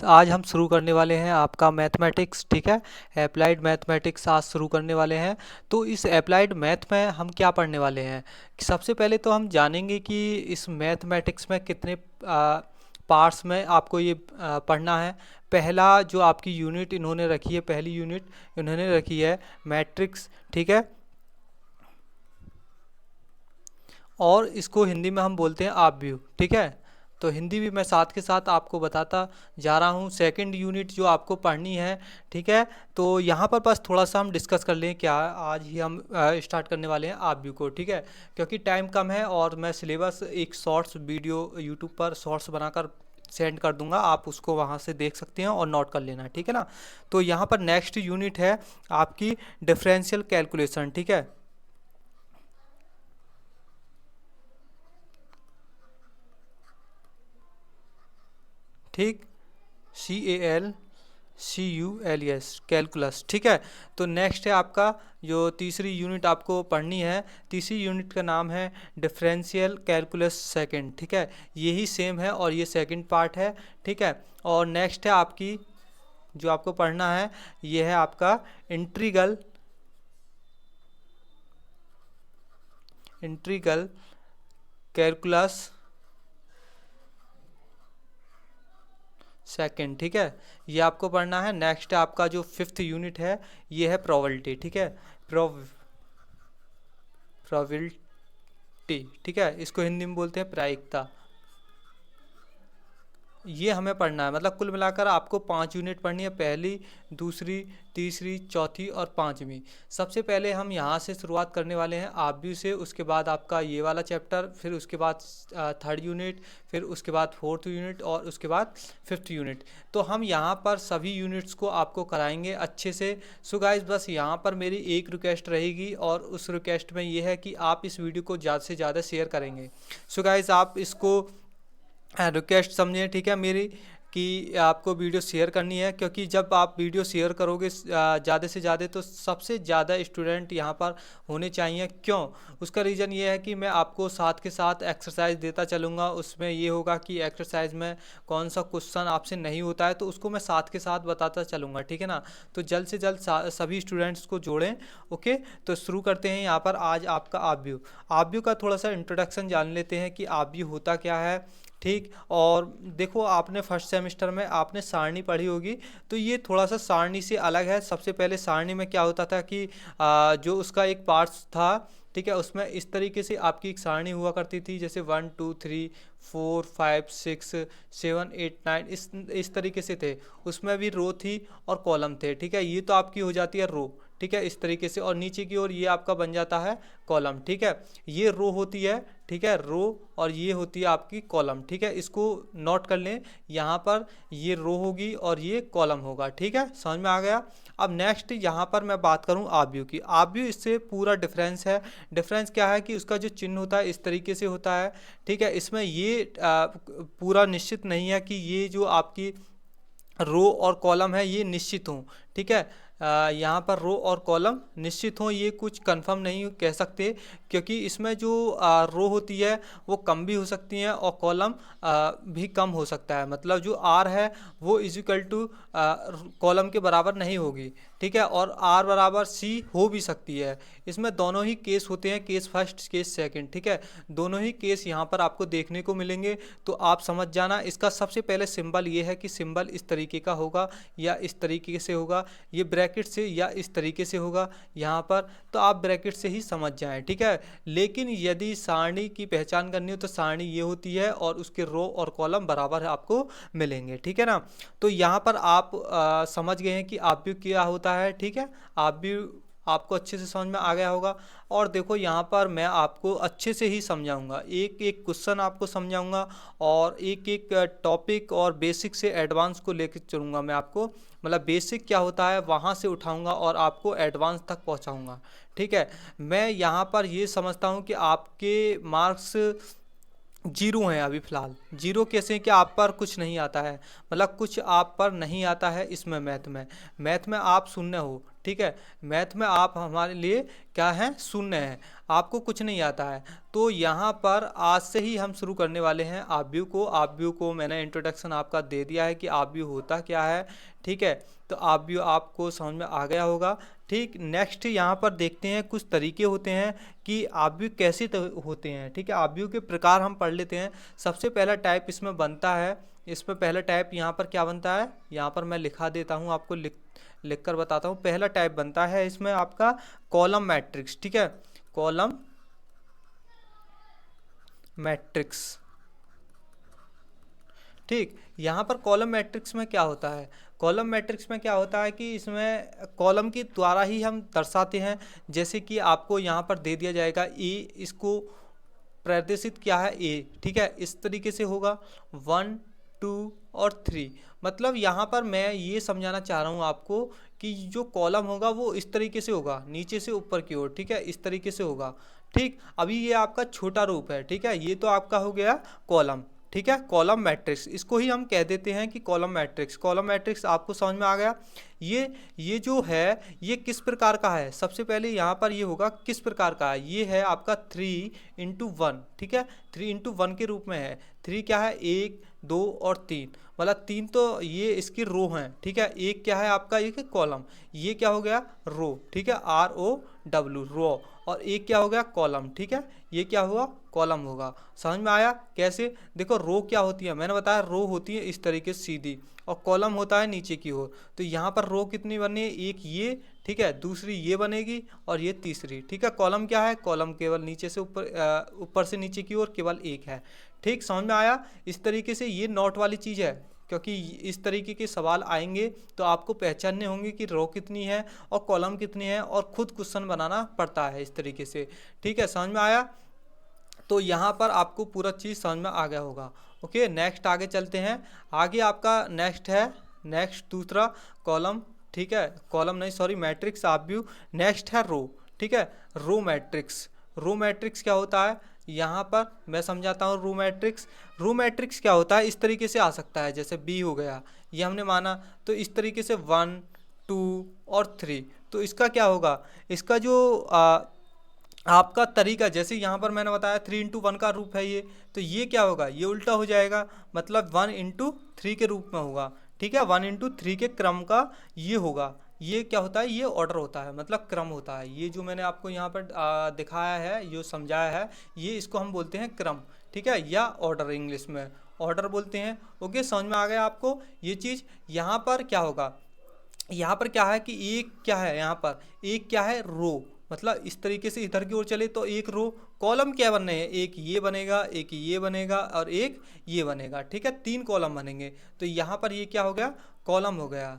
तो आज हम शुरू करने वाले हैं आपका मैथमेटिक्स। ठीक है, अप्लाइड मैथमेटिक्स आज शुरू करने वाले हैं। तो इस अप्लाइड मैथ में हम क्या पढ़ने वाले हैं कि सबसे पहले तो हम जानेंगे कि इस मैथमेटिक्स में कितने पार्ट्स में आपको ये पढ़ना है। पहला जो आपकी यूनिट इन्होंने रखी है, पहली यूनिट इन्होंने रखी है मैट्रिक्स। ठीक है, और इसको हिंदी में हम बोलते हैं आपव्यू। ठीक है, तो हिंदी भी मैं साथ के साथ आपको बताता जा रहा हूँ। सेकंड यूनिट जो आपको पढ़नी है, ठीक है, तो यहाँ पर बस थोड़ा सा हम डिस्कस कर लें। क्या आज ही हम स्टार्ट करने वाले हैं आपव्यू को। ठीक है, क्योंकि टाइम कम है और मैं सिलेबस एक शॉर्ट्स वीडियो यूट्यूब पर शॉर्ट्स बनाकर सेंड कर दूंगा, आप उसको वहाँ से देख सकते हैं और नोट कर लेना। ठीक है ना, तो यहाँ पर नेक्स्ट यूनिट है आपकी डिफरेंशियल कैलकुलेशन। ठीक है, ठीक, CALCULS कैलकुलस। ठीक है, तो नेक्स्ट है आपका जो तीसरी यूनिट आपको पढ़नी है। तीसरी यूनिट का नाम है डिफरेंशियल कैलकुलस सेकंड। ठीक है, यही सेम है और ये सेकंड पार्ट है। ठीक है, और नेक्स्ट है आपकी जो आपको पढ़ना है, ये है आपका इंट्रीगल इंट्रीगल कैलकुलस सेकंड। ठीक है, ये आपको पढ़ना है। नेक्स्ट आपका जो फिफ्थ यूनिट है, ये है प्रोबेबिलिटी। ठीक है, प्रोबेबिलिटी। ठीक है, इसको हिंदी में बोलते हैं प्रायिकता। ये हमें पढ़ना है, मतलब कुल मिलाकर आपको 5 यूनिट पढ़नी है, पहली, दूसरी, तीसरी, चौथी और पांचवी। सबसे पहले हम यहाँ से शुरुआत करने वाले हैं आपव्यू से, उसके बाद आपका ये वाला चैप्टर, फिर उसके बाद थर्ड यूनिट, फिर उसके बाद फोर्थ यूनिट और उसके बाद फिफ्थ यूनिट। तो हम यहाँ पर सभी यूनिट्स को आपको कराएंगे अच्छे से। सो गाइस, बस यहाँ पर मेरी एक रिक्वेस्ट रहेगी और उस रिक्वेस्ट में ये है कि आप इस वीडियो को ज़्यादा से ज़्यादा शेयर करेंगे। सो गाइस, आप इसको रिक्वेस्ट समझिए। ठीक है, मेरी कि आपको वीडियो शेयर करनी है, क्योंकि जब आप वीडियो शेयर करोगे ज़्यादा से ज़्यादा, तो सबसे ज़्यादा स्टूडेंट यहाँ पर होने चाहिए। क्यों? उसका रीज़न ये है कि मैं आपको साथ के साथ एक्सरसाइज देता चलूँगा। उसमें ये होगा कि एक्सरसाइज में कौन सा क्वेश्चन आपसे नहीं होता है, तो उसको मैं साथ के साथ बताता चलूँगा। ठीक है ना, तो जल्द से जल्द सभी स्टूडेंट्स को जोड़ें। ओके, तो शुरू करते हैं यहाँ पर आज आपका आपव्यू। आपव्यू का थोड़ा सा इंट्रोडक्शन जान लेते हैं कि आपव्यू होता क्या है। ठीक, और देखो, आपने फर्स्ट सेमेस्टर में आपने सारणी पढ़ी होगी, तो ये थोड़ा सा सारणी से अलग है। सबसे पहले सारणी में क्या होता था कि जो उसका एक पार्ट्स था, ठीक है, उसमें इस तरीके से आपकी एक सारणी हुआ करती थी, जैसे 1 2 3 4 5 6 7 8 9, इस तरीके से थे। उसमें भी रो थी और कॉलम थे। ठीक है, ये तो आपकी हो जाती है रो। ठीक है, इस तरीके से, और नीचे की ओर ये आपका बन जाता है कॉलम। ठीक है, ये रो होती है। ठीक है, रो, और ये होती है आपकी कॉलम। ठीक है, इसको नोट कर लें। यहाँ पर ये रो होगी और ये कॉलम होगा। ठीक है, समझ में आ गया। अब नेक्स्ट यहाँ पर मैं बात करूँ आपव्यू की। आपव्यू इससे पूरा डिफरेंस है। डिफरेंस क्या है कि उसका जो चिन्ह होता है इस तरीके से होता है। ठीक है, इसमें ये पूरा निश्चित नहीं है कि ये जो आपकी रो और कॉलम है ये निश्चित हों। ठीक है, यहाँ पर रो और कॉलम निश्चित हों, ये कुछ कंफर्म नहीं कह सकते, क्योंकि इसमें जो रो होती है वो कम भी हो सकती हैं और कॉलम भी कम हो सकता है। मतलब जो आर है वो इजिकल टू कॉलम के बराबर नहीं होगी। ठीक है, और आर बराबर सी हो भी सकती है। इसमें दोनों ही केस होते हैं, केस फर्स्ट, केस सेकंड। ठीक है, दोनों ही केस यहाँ पर आपको देखने को मिलेंगे, तो आप समझ जाना। इसका सबसे पहले सिंबल ये है कि सिंबल इस तरीके का होगा या इस तरीके से होगा, ये ब्रैकेट से या इस तरीके से होगा यहाँ पर, तो आप ब्रैकेट से ही समझ जाएं। ठीक है, लेकिन यदि सारणी की पहचान करनी हो तो सारणी ये होती है और उसके रो और कॉलम बराबर आपको मिलेंगे। ठीक है ना, तो यहाँ पर आप समझ गए हैं कि आपव्यू क्या होता है। ठीक है, आपव्यू आपको अच्छे से समझ में आ गया होगा। और देखो, यहाँ पर मैं आपको अच्छे से ही समझाऊंगा, एक एक क्वेश्चन आपको समझाऊंगा और एक एक टॉपिक और बेसिक से एडवांस को लेकर चलूँगा मैं आपको। मतलब बेसिक क्या होता है वहाँ से उठाऊंगा और आपको एडवांस तक पहुँचाऊंगा। ठीक है, मैं यहाँ पर ये समझता हूँ कि आपके मार्क्स जीरो हैं अभी फ़िलहाल। जीरो कैसे कि आप पर कुछ नहीं आता है, मतलब कुछ आप पर नहीं आता है इसमें। मैथ में आप शून्य हो। ठीक है, मैथ में आप हमारे लिए क्या हैं, शून्य हैं, आपको कुछ नहीं आता है। तो यहाँ पर आज से ही हम शुरू करने वाले हैं आप व्यू को मैंने इंट्रोडक्शन आपका दे दिया है कि आप व्यू होता क्या है। ठीक है, तो आप व्यू आपको समझ में आ गया होगा। ठीक, नेक्स्ट यहाँ पर देखते हैं कुछ तरीके होते हैं कि आप व्यू कैसे होते हैं। ठीक है, आप व्यू के प्रकार हम पढ़ लेते हैं। सबसे पहला टाइप इसमें बनता है, इसमें पहला टाइप यहाँ पर क्या बनता है, यहाँ पर मैं लिखा देता हूँ, आपको लिख कर बताता हूँ। पहला टाइप बनता है इसमें आपका कॉलम मैट्रिक्स। ठीक है, कॉलम मैट्रिक्स। ठीक, यहाँ पर कॉलम मैट्रिक्स में क्या होता है, कॉलम मैट्रिक्स में क्या होता है कि इसमें कॉलम के द्वारा ही हम दर्शाते हैं। जैसे कि आपको यहाँ पर दे दिया जाएगा ए, इसको प्रदर्शित क्या है ए। ठीक है, इस तरीके से होगा 1 2 और 3। मतलब यहाँ पर मैं ये समझाना चाह रहा हूँ आपको कि जो कॉलम होगा वो इस तरीके से होगा, नीचे से ऊपर की ओर। ठीक है, इस तरीके से होगा। ठीक, अभी ये आपका छोटा रूप है। ठीक है, ये तो आपका हो गया कॉलम। ठीक है, कॉलम मैट्रिक्स, इसको ही हम कह देते हैं कि कॉलम मैट्रिक्स। कॉलम मैट्रिक्स आपको समझ में आ गया। ये जो है ये किस प्रकार का है, सबसे पहले यहाँ पर ये होगा किस प्रकार का है, ये है आपका 3 × 1। ठीक है, 3 × 1 के रूप में है। 3 क्या है, 1 2 और 3, मतलब 3 तो ये इसकी रो हैं। ठीक है, एक क्या है आपका, एक कॉलम, ये क्या हो गया रो। ठीक है, ROW रो, और एक क्या हो गया कॉलम। ठीक है, ये क्या हुआ कॉलम होगा। समझ में आया कैसे, देखो रो क्या होती है, मैंने बताया रो होती है इस तरीके से सीधी, और कॉलम होता है नीचे की ओर। तो यहाँ पर रो कितनी बनी है, एक ये, ठीक है, दूसरी ये बनेगी, और ये तीसरी। ठीक है, कॉलम क्या है, कॉलम केवल नीचे से ऊपर, ऊपर से नीचे की ओर केवल एक है। ठीक, समझ में आया। इस तरीके से ये नोट वाली चीज़ है, क्योंकि इस तरीके के सवाल आएंगे तो आपको पहचानने होंगे कि रो कितनी है और कॉलम कितनी है, और खुद क्वेश्चन बनाना पड़ता है इस तरीके से। ठीक है, समझ में आया। तो यहाँ पर आपको पूरा चीज़ समझ में आ गया होगा। ओके, नेक्स्ट आगे चलते हैं। आगे आपका नेक्स्ट है, नेक्स्ट दूसरा कॉलम। ठीक है, कॉलम नहीं सॉरी मैट्रिक्स आप व्यू। नेक्स्ट है रो। ठीक है, रो मैट्रिक्स। रो मैट्रिक्स क्या होता है, यहाँ पर मैं समझाता हूँ। रो मैट्रिक्स, रो मैट्रिक्स क्या होता है, इस तरीके से आ सकता है, जैसे बी हो गया, ये हमने माना, तो इस तरीके से 1 2 और 3। तो इसका क्या होगा, इसका जो आपका तरीका, जैसे यहाँ पर मैंने बताया 3 × 1 का रूप है ये, तो ये क्या होगा, ये उल्टा हो जाएगा, मतलब 1 × 3 के रूप में होगा। ठीक है, 1 × 3 के क्रम का ये होगा। ये क्या होता है, ये ऑर्डर होता है, मतलब क्रम होता है। ये जो मैंने आपको यहाँ पर दिखाया है, जो समझाया है, ये इसको हम बोलते हैं क्रम। ठीक है, या ऑर्डर, इंग्लिश में ऑर्डर बोलते हैं। ओके, समझ में आ गया आपको ये चीज़। यहाँ पर क्या होगा, यहाँ पर क्या है कि एक क्या है, यहाँ पर एक क्या है रो, मतलब इस तरीके से इधर की ओर चले तो एक रो। कॉलम क्या बनने हैं, एक ये बनेगा, एक ये बनेगा, और एक ये बनेगा। ठीक है, 3 कॉलम बनेंगे। तो यहाँ पर ये क्या हो गया, कॉलम हो गया।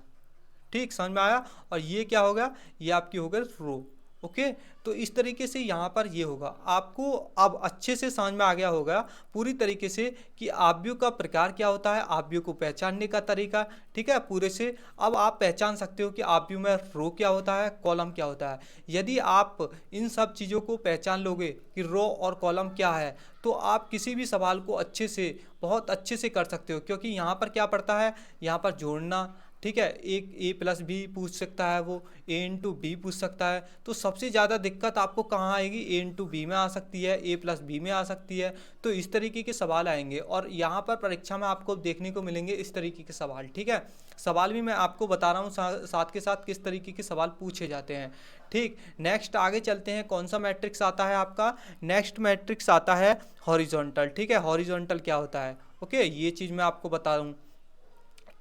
ठीक, समझ में आया। और ये क्या होगा, ये आपकी हो गई रो। ओके, तो इस तरीके से यहाँ पर ये होगा। आपको अब अच्छे से समझ में आ गया होगा पूरी तरीके से कि आव्यूह का प्रकार क्या होता है, आव्यूह को पहचानने का तरीका। ठीक है, पूरे से अब आप पहचान सकते हो कि आव्यूह में रो क्या होता है, कॉलम क्या होता है। यदि आप इन सब चीज़ों को पहचान लोगे कि रो और कॉलम क्या है, तो आप किसी भी सवाल को अच्छे से, बहुत अच्छे से कर सकते हो। क्योंकि यहाँ पर क्या पड़ता है, यहाँ पर जोड़ना। ठीक है, एक A+B पूछ सकता है, वो A × B पूछ सकता है। तो सबसे ज़्यादा दिक्कत आपको कहाँ आएगी, A × B में आ सकती है, A+B में आ सकती है। तो इस तरीके के सवाल आएंगे, और यहाँ पर परीक्षा में आपको देखने को मिलेंगे इस तरीके के सवाल। ठीक है, सवाल भी मैं आपको बता रहा हूँ साथ के साथ किस तरीके के सवाल पूछे जाते हैं। ठीक, नेक्स्ट आगे चलते हैं। कौन सा मैट्रिक्स आता है आपका, नेक्स्ट मैट्रिक्स आता है हॉरिजॉन्टल। ठीक है, हॉरिजॉन्टल क्या होता है, ओके, ये चीज़ मैं आपको बता दूँ।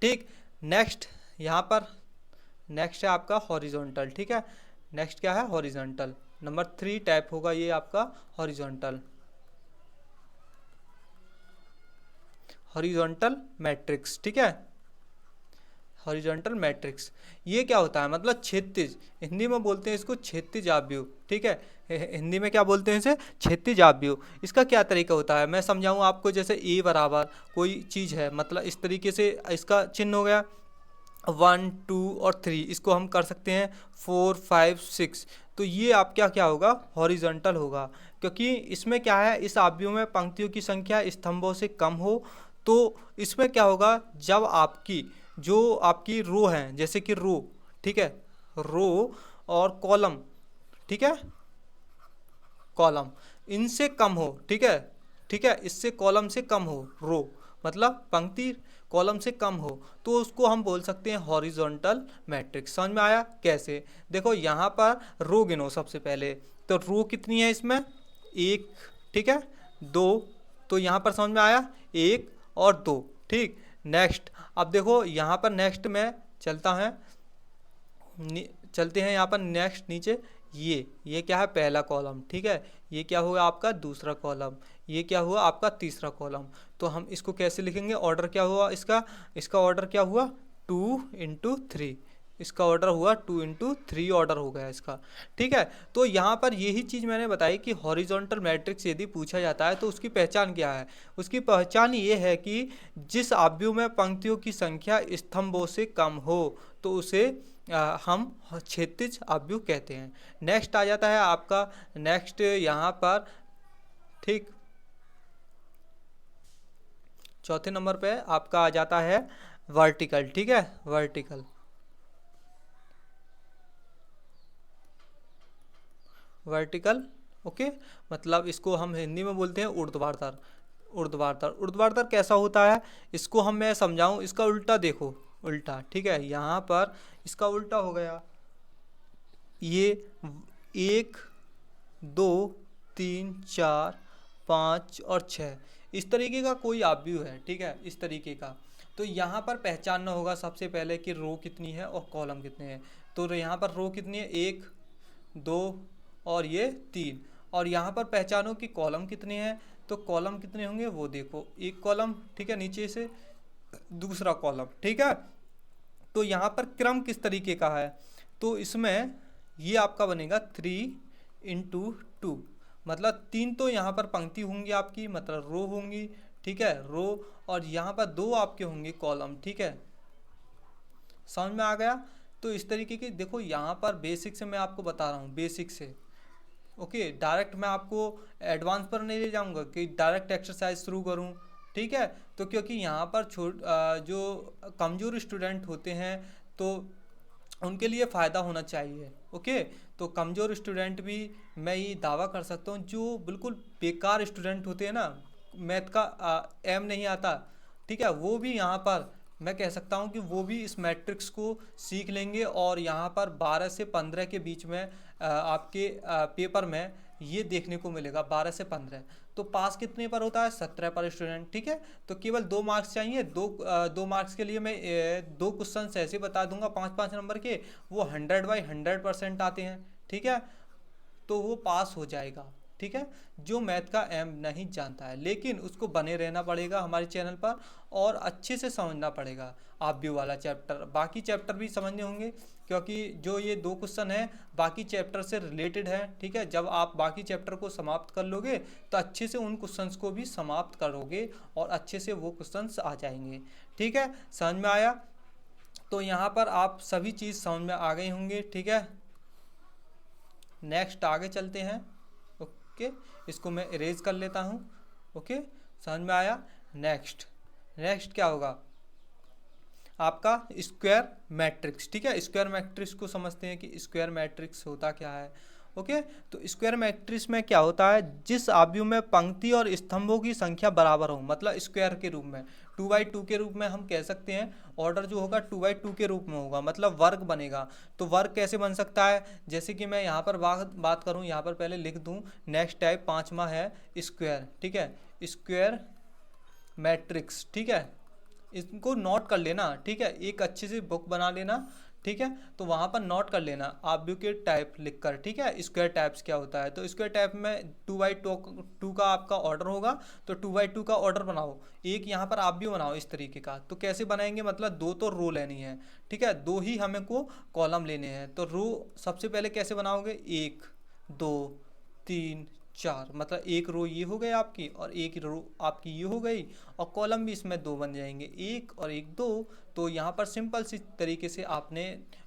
ठीक, नेक्स्ट यहाँ पर नेक्स्ट है आपका हॉरिजॉन्टल। ठीक है, नेक्स्ट क्या है, हॉरिजॉन्टल। नंबर 3 टाइप होगा ये आपका हॉरिजॉन्टल, हॉरिजॉन्टल मैट्रिक्स। ठीक है, हॉरिजॉन्टल मैट्रिक्स, ये क्या होता है, मतलब क्षैतिज, हिंदी में बोलते हैं इसको क्षैतिज आव्यूह। ठीक है, हिंदी में क्या बोलते हैं इसे, क्षैतिज आव्यूह। इसका क्या तरीका होता है, मैं समझाऊँ आपको। जैसे A बराबर कोई चीज़ है, मतलब इस तरीके से इसका चिन्ह हो गया 1 2 और 3, इसको हम कर सकते हैं 4 5 6। तो ये आप क्या क्या होगा, हॉरिजॉन्टल होगा। क्योंकि इसमें क्या है, इस आव्यूह में पंक्तियों की संख्या स्तंभों से कम हो। तो इसमें क्या होगा, जब आपकी जो आपकी रो है, जैसे कि रो, ठीक है, रो और कॉलम, ठीक है, कॉलम इनसे कम हो, ठीक है, ठीक है, इससे कॉलम से कम हो, रो मतलब पंक्ति कॉलम से कम हो, तो उसको हम बोल सकते हैं हॉरिजॉन्टल मैट्रिक्स। समझ में आया कैसे? देखो यहाँ पर रो गिनो सबसे पहले, तो रो कितनी है इसमें, एक, ठीक है, दो, तो यहाँ पर समझ में आया, एक और दो, ठीक। नेक्स्ट, अब देखो यहाँ पर नेक्स्ट में चलता है, चलते हैं यहाँ पर नेक्स्ट नीचे, ये क्या है, पहला कॉलम, ठीक है, ये क्या हुआ आपका दूसरा कॉलम, ये क्या हुआ आपका तीसरा कॉलम। तो हम इसको कैसे लिखेंगे, ऑर्डर क्या हुआ इसका, इसका ऑर्डर क्या हुआ 2 × 3, इसका ऑर्डर हुआ 2 × 3 ऑर्डर हो गया इसका, ठीक है। तो यहाँ पर यही चीज़ मैंने बताई कि हॉरिजॉन्टल मैट्रिक्स यदि पूछा जाता है तो उसकी पहचान क्या है। उसकी पहचान ये है कि जिस आव्यूह में पंक्तियों की संख्या स्तंभों से कम हो तो उसे हम क्षैतिज आव्यूह कहते हैं। नेक्स्ट आ जाता है आपका, नेक्स्ट यहाँ पर, ठीक, चौथे नंबर पे आपका आ जाता है वर्टिकल, ठीक है, वर्टिकल, वर्टिकल, ओके, मतलब इसको हम हिंदी में बोलते हैं ऊर्ध्वाधर, ऊर्ध्वाधर, ऊर्ध्वाधर कैसा होता है इसको हम मैं समझाऊं, इसका उल्टा देखो, उल्टा, ठीक है, यहाँ पर इसका उल्टा हो गया, ये 1 2 3 4 5 और 6 इस तरीके का कोई आव्यूह है, ठीक है, इस तरीके का। तो यहाँ पर पहचानना होगा सबसे पहले कि रो कितनी है और कॉलम कितने हैं। तो यहाँ पर रो कितनी है, 1 2 और ये 3, और यहाँ पर पहचानो कि कॉलम कितने हैं, तो कॉलम कितने होंगे वो देखो, एक कॉलम, ठीक है, नीचे से दूसरा कॉलम, ठीक है। तो यहाँ पर क्रम किस तरीके का है, तो इसमें ये आपका बनेगा 3 × 2, मतलब 3 तो यहाँ पर पंक्ति होंगी आपकी, मतलब रो होंगी, ठीक है, रो, और यहाँ पर 2 आपके होंगे कॉलम, ठीक है, समझ में आ गया। तो इस तरीके की देखो, यहाँ पर बेसिक से मैं आपको बता रहा हूँ, बेसिक से, ओके, डायरेक्ट मैं आपको एडवांस पर नहीं ले जाऊँगा कि डायरेक्ट एक्सरसाइज शुरू करूँ, ठीक है। तो क्योंकि यहाँ पर जो कमज़ोर स्टूडेंट होते हैं तो उनके लिए फ़ायदा होना चाहिए, ओके। तो कमज़ोर स्टूडेंट भी, मैं ये दावा कर सकता हूँ, जो बिल्कुल बेकार स्टूडेंट होते हैं ना, मैथ का एम नहीं आता, ठीक है, वो भी यहाँ पर मैं कह सकता हूँ कि वो भी इस मैट्रिक्स को सीख लेंगे, और यहाँ पर 12 से 15 के बीच में आपके पेपर में ये देखने को मिलेगा, 12 से 15। तो पास कितने पर होता है, 17 पर स्टूडेंट, ठीक है। तो केवल 2 मार्क्स चाहिए, 2 मार्क्स के लिए मैं 2 क्वेश्चन ऐसे बता दूंगा 5-5 नंबर के, वो 100/100% आते हैं, ठीक है, तो वो पास हो जाएगा, ठीक है। जो मैथ का एम नहीं जानता है, लेकिन उसको बने रहना पड़ेगा हमारे चैनल पर, और अच्छे से समझना पड़ेगा आव्यूह वाला चैप्टर, बाकी चैप्टर भी समझने होंगे, क्योंकि जो ये 2 क्वेश्चन है बाकी चैप्टर से रिलेटेड है, ठीक है। जब आप बाकी चैप्टर को समाप्त कर लोगे तो अच्छे से उन क्वेश्चंस को भी समाप्त करोगे, और अच्छे से वो क्वेश्चंस आ जाएंगे, ठीक है, समझ में आया। तो यहाँ पर आप सभी चीज़ समझ में आ गए होंगे, ठीक है। नेक्स्ट आगे चलते हैं, ओके, इसको मैं इरेज कर लेता हूँ, ओके, समझ में आया। नेक्स्ट, नेक्स्ट क्या होगा आपका स्क्वायर मैट्रिक्स, ठीक है। स्क्वायर मैट्रिक्स को समझते हैं कि स्क्वायर मैट्रिक्स होता क्या है, ओके। तो स्क्वायर मैट्रिक्स में क्या होता है, जिस आव्यूह में पंक्ति और स्तंभों की संख्या बराबर हो, मतलब स्क्वायर के रूप में 2/2 के रूप में हम कह सकते हैं, ऑर्डर जो होगा 2/2 के रूप में होगा, मतलब वर्ग बनेगा। तो वर्ग कैसे बन सकता है, जैसे कि मैं यहाँ पर बात करूँ, यहाँ पर पहले लिख दूँ, नेक्स्ट टाइप 5वां है स्क्वायर, ठीक है, स्क्वायर मैट्रिक्स, ठीक है, इसको नोट कर लेना, ठीक है, एक अच्छी सी बुक बना लेना, ठीक है। तो वहाँ पर नोट कर लेना आव्यूह के टाइप लिखकर, ठीक है, स्क्वायर टाइप्स क्या होता है। तो स्क्वायर टाइप में 2/2 का आपका ऑर्डर होगा, तो 2/2 का ऑर्डर बनाओ, एक यहाँ पर आव्यूह बनाओ इस तरीके का। तो कैसे बनाएंगे, मतलब 2 तो रो लेनी है, ठीक है, 2 ही हमें को कॉलम लेने हैं। तो रो सबसे पहले कैसे बनाओगे, 1 2 3 4, मतलब एक रो ये हो गई आपकी, और एक रो आपकी ये हो गई, और कॉलम भी इसमें 2 बन जाएंगे, 1 और 1 2। तो यहाँ पर सिंपल सी तरीके से आपने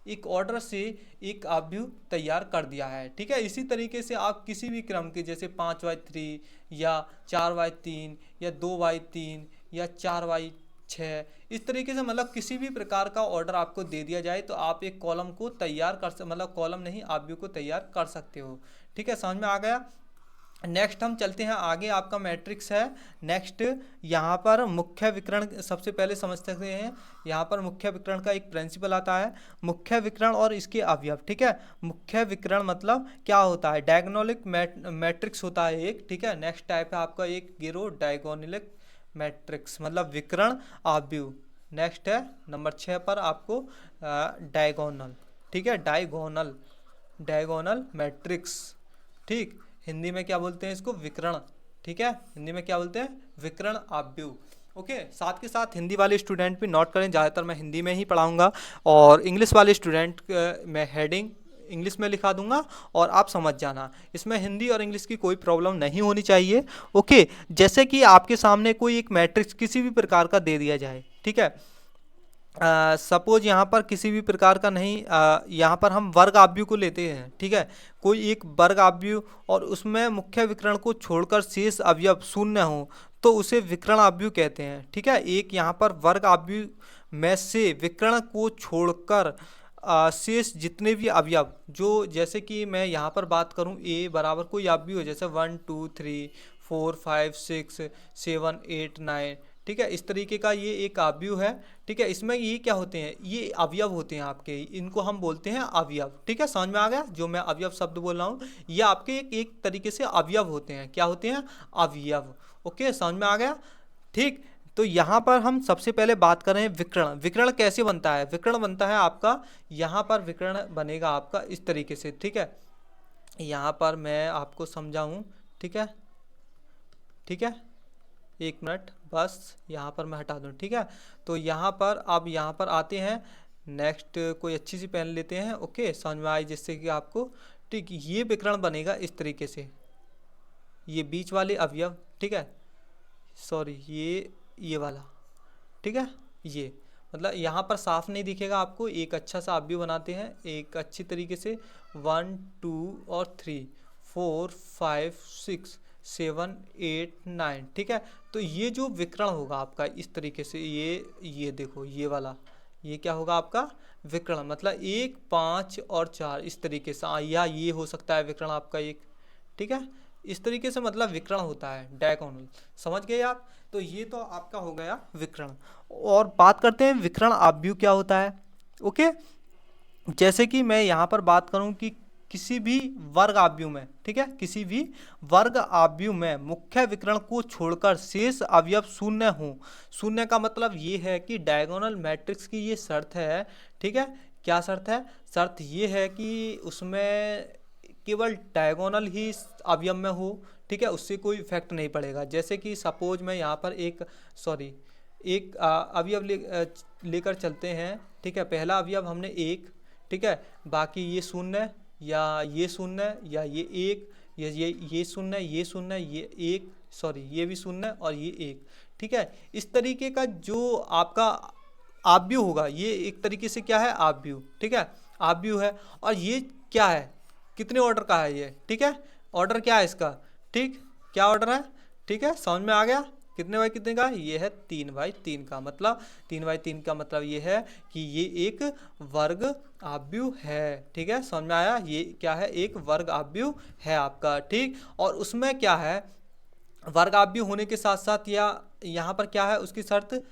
एक ऑर्डर से एक आव्यूह तैयार कर दिया है, ठीक है। इसी तरीके से आप किसी भी क्रम के, जैसे 5/3 या 4/3 या 2/3 या 4/6 6। इस तरीके से मतलब किसी भी प्रकार का ऑर्डर आपको दे दिया जाए तो आप एक कॉलम को तैयार कर मतलब कॉलम नहीं आव्यूह को तैयार कर सकते हो। ठीक है, समझ में आ गया। नेक्स्ट हम चलते हैं आगे, आपका मैट्रिक्स है। नेक्स्ट यहाँ पर मुख्य विकर्ण सबसे पहले समझ सकते हैं। यहाँ पर मुख्य विकर्ण का एक प्रिंसिपल आता है, मुख्य विकर्ण और इसके अवयव। ठीक है, मुख्य विकर्ण मतलब क्या होता है, डायगोनलिक मैट्रिक्स होता है एक। ठीक है, नेक्स्ट टाइप है आपका एक गिरो डायगोनलिक मैट्रिक्स मतलब विकर्ण आव्यूह। नेक्स्ट है नंबर 6 पर आपको डायगोनल। ठीक है, डायगोनल मैट्रिक्स। ठीक, हिंदी में क्या बोलते हैं इसको, विकर्ण। ठीक है, हिंदी में क्या बोलते हैं, विकर्ण आव्यूह। ओके, साथ के साथ हिंदी वाले स्टूडेंट भी नोट करें, ज़्यादातर मैं हिंदी में ही पढ़ाऊंगा और इंग्लिश वाले स्टूडेंट मैं हेडिंग इंग्लिश में लिखा दूंगा और आप समझ जाना। इसमें हिंदी और इंग्लिश की कोई प्रॉब्लम नहीं होनी चाहिए। ओके, जैसे कि आपके सामने कोई एक मैट्रिक्स किसी भी प्रकार का दे दिया जाए। ठीक है, सपोज यहाँ पर किसी भी प्रकार का नहीं, यहाँ पर हम वर्ग आव्यूह को लेते हैं। ठीक है, कोई एक वर्ग आव्यूह और उसमें मुख्य विकर्ण को छोड़कर शेष अवयव शून्य हो तो उसे विकर्ण आव्यूह कहते हैं। ठीक है, एक यहाँ पर वर्ग आव्यूह में से विकर्ण को छोड़कर शेष जितने भी अवयव, जो जैसे कि मैं यहाँ पर बात करूँ ए बराबर कोई आव्यूह हो, जैसे 1 2 3 4 5 6 7 8 9। ठीक है, इस तरीके का ये एक आव्यूह है। ठीक है, इसमें ये क्या होते हैं, ये अवयव होते हैं आपके, इनको हम बोलते हैं अवयव। ठीक है, समझ में आ गया, जो मैं अवयव शब्द बोल रहा हूँ ये आपके एक तरीके से अवयव होते हैं। क्या होते हैं, अवयव। ओके, समझ में आ गया। ठीक, तो यहाँ पर हम सबसे पहले बात करें विकर्ण। विकर्ण कैसे बनता है, विकर्ण बनता है आपका, यहाँ पर विकर्ण बनेगा आपका इस तरीके से। ठीक है, यहाँ पर मैं आपको समझाऊँ। ठीक है, ठीक है, एक मिनट बस यहाँ पर मैं हटा दूँ। ठीक है, तो यहाँ पर अब यहाँ पर आते हैं, नेक्स्ट कोई अच्छी सी पेन लेते हैं। ओके, समझ में आई जिससे कि आपको, ठीक, ये विकर्ण बनेगा इस तरीके से, ये बीच वाले अवयव। ठीक है, सॉरी ये वाला। ठीक है, ये मतलब यहाँ पर साफ नहीं दिखेगा आपको, एक अच्छा सा अवयव बनाते हैं एक अच्छी तरीके से, 1 2 और 3 4 5 6 7 8 9। ठीक है, तो ये जो विकर्ण होगा आपका इस तरीके से, ये देखो ये वाला, ये क्या होगा आपका विकर्ण, मतलब 1 5 और 4 इस तरीके से, या ये हो सकता है विकर्ण आपका एक। ठीक है, इस तरीके से मतलब विकर्ण होता है डायगोनल। समझ गए आप, तो ये तो आपका हो गया विकर्ण। और बात करते हैं विकर्ण आव्यूह क्या होता है। ओके, जैसे कि मैं यहाँ पर बात करूँ कि किसी भी वर्ग आव्यूह में, ठीक है, किसी भी वर्ग आव्यूह में मुख्य विकर्ण को छोड़कर शेष अवयव शून्य हो। शून्य का मतलब ये है कि डायगोनल मैट्रिक्स की ये शर्त है। ठीक है, क्या शर्त है, शर्त ये है कि उसमें केवल डायगोनल ही अवयव में हो। ठीक है, उससे कोई इफेक्ट नहीं पड़ेगा। जैसे कि सपोज मैं यहाँ पर एक अवयव लेकर चलते हैं। ठीक है, पहला अवयव हमने एक, ठीक है, बाकी ये शून्य या ये शून्य या ये एक या ये शून्य, ये शून्य, ये एक, ये भी शून्य और ये एक। ठीक है, इस तरीके का जो आपका आव्यूह होगा ये एक तरीके से क्या है, आव्यूह। ठीक है, आव्यूह है। और ये क्या है, कितने ऑर्डर का है ये। ठीक है, ऑर्डर क्या है इसका, ठीक, क्या ऑर्डर है। ठीक है, समझ में आ गया, कितने बाई कितने का, ये है 3/3 का। मतलब 3/3 का मतलब ये है कि ये एक वर्ग आव्यूह है। ठीक है, समझ में आया, ये क्या है, एक वर्ग आव्यूह है आपका। ठीक, और उसमें क्या है, वर्ग आव्यूह होने के साथ साथ या यहाँ पर क्या है उसकी शर्त,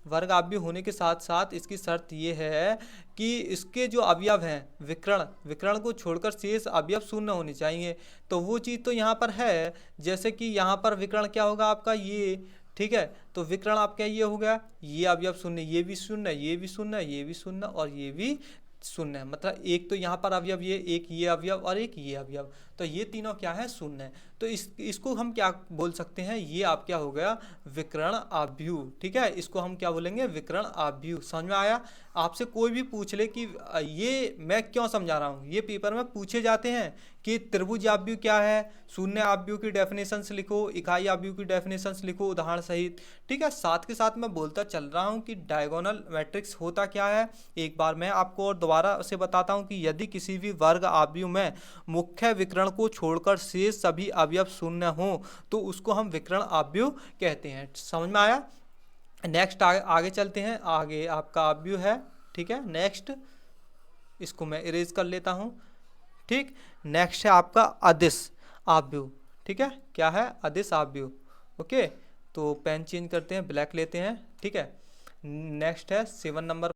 वर्ग आव्यूह होने के साथ साथ इसकी शर्त ये है कि इसके जो अवयव हैं विकर्ण को छोड़कर शेष अवयव शून्य होने चाहिए। तो वो चीज़ तो यहाँ पर है, जैसे कि यहाँ पर विकर्ण क्या होगा आपका ये। ठीक है, तो विकर्ण आपका ये हो गया, ये अवयव शून्य, ये भी शून्य, ये भी शून्य, ये भी शून्य और ये भी शून्य। मतलब एक तो यहाँ पर अवयव ये, एक ये अवयव और एक ये अवयव, तो ये तीनों क्या है, शून्य। तो इसको हम क्या बोल सकते हैं, ये आप क्या हो गया, विकर्ण आव्यूह। ठीक है, इसको हम क्या बोलेंगे, विकर्ण आव्यूह। समझ में आया। आपसे कोई भी पूछ ले कि ये मैं क्यों समझा रहा हूँ, ये पेपर में पूछे जाते हैं कि त्रिभुज आव्यूह क्या है, शून्य आव्यूह की डेफिनेशंस लिखो, इकाई आव्यूह की डेफिनेशंस लिखो उदाहरण सहित। ठीक है, साथ के साथ मैं बोलता चल रहा हूँ कि डायगोनल मैट्रिक्स होता क्या है। एक बार मैं आपको और दोबारा से बताता हूँ कि यदि किसी भी वर्ग आव्यूह में मुख्य विकर्ण को छोड़कर शेष सभी अवयव शून्य हो तो उसको हम विकर्ण आव्यूह कहते हैं। समझ में आया। नेक्स्ट आगे चलते हैं। आगे आपका आप व्यू है, ठीक है। नेक्स्ट इसको मैं इरेज कर लेता हूँ, ठीक। नेक्स्ट है आपका अदिश आप व्यू, ठीक है। क्या है? अदिश आप व्यू। ओके, तो पेन चेंज करते हैं, ब्लैक लेते हैं, ठीक है। नेक्स्ट है 7 नंबर